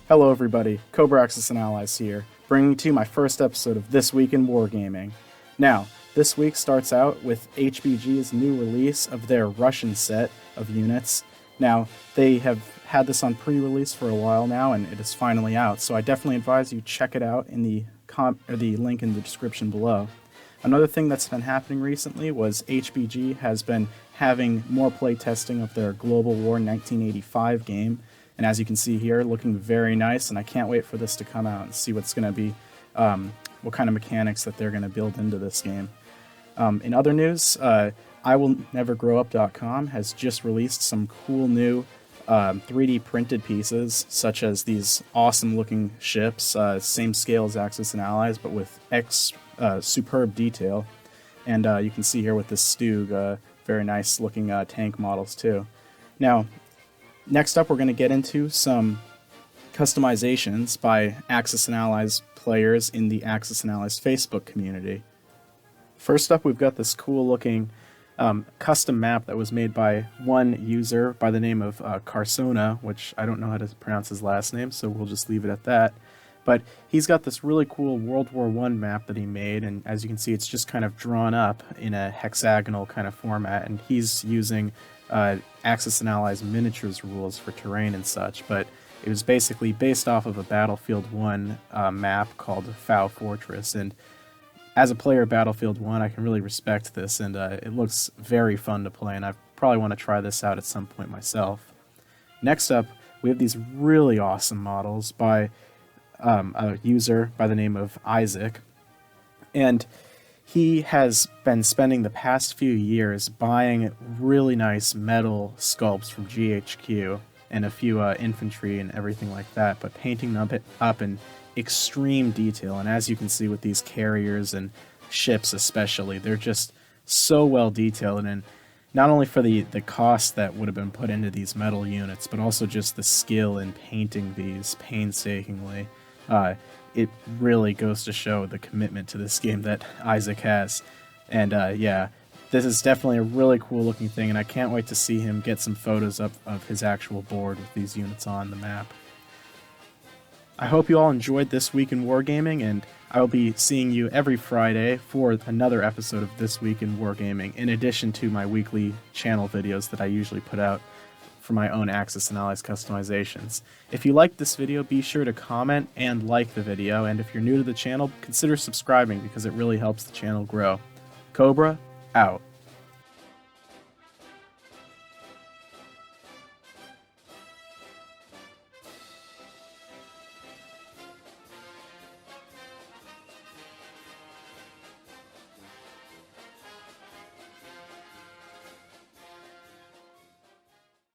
Hello everybody, Cobra Axis and Allies here, bringing to you my first episode of This Week in Wargaming. Now, this week starts out with HBG's new release of their Russian set of units. Now, they have had this on pre-release for a while now, and it is finally out, so I definitely advise you check it out in the link in the description below. Another thing that's been happening recently was HBG has been having more playtesting of their Global War 1985 game, and as you can see here, looking very nice, and I can't wait for this to come out and see what's going to be, what kind of mechanics that they're going to build into this game. In other news, IWillNeverGrowUp.com has just released some cool new 3D printed pieces, such as these awesome looking ships, same scale as Axis and Allies, but with superb detail. And you can see here with this Stug, very nice looking tank models too. Now, next up we're going to get into some customizations by Axis and Allies players in the Axis and Allies Facebook community. First up, we've got this cool looking custom map that was made by one user by the name of Carsona, which I don't know how to pronounce his last name, so we'll just leave it at that. But he's got this really cool World War I map that he made, and as you can see, it's just kind of drawn up in a hexagonal kind of format, and he's using Axis and Allies miniatures rules for terrain and such, but it was basically based off of a Battlefield 1 map called Fow Fortress, and as a player of Battlefield 1, I can really respect this, and it looks very fun to play, and I probably want to try this out at some point myself. Next up, we have these really awesome models by a user by the name of Isaac, and he has been spending the past few years buying really nice metal sculpts from GHQ and a few infantry and everything like that, but painting them up in extreme detail. And as you can see with these carriers and ships especially, they're just so well detailed, and not only for the cost that would have been put into these metal units, but also just the skill in painting these painstakingly. It really goes to show the commitment to this game that Isaac has. And yeah, this is definitely a really cool looking thing, and I can't wait to see him get some photos up of his actual board with these units on the map. I hope you all enjoyed This Week in Wargaming, and I will be seeing you every Friday for another episode of This Week in Wargaming, in addition to my weekly channel videos that I usually put out for my own Axis and Allies customizations. If you liked this video, be sure to comment and like the video, and if you're new to the channel, consider subscribing because it really helps the channel grow. Cobra, out.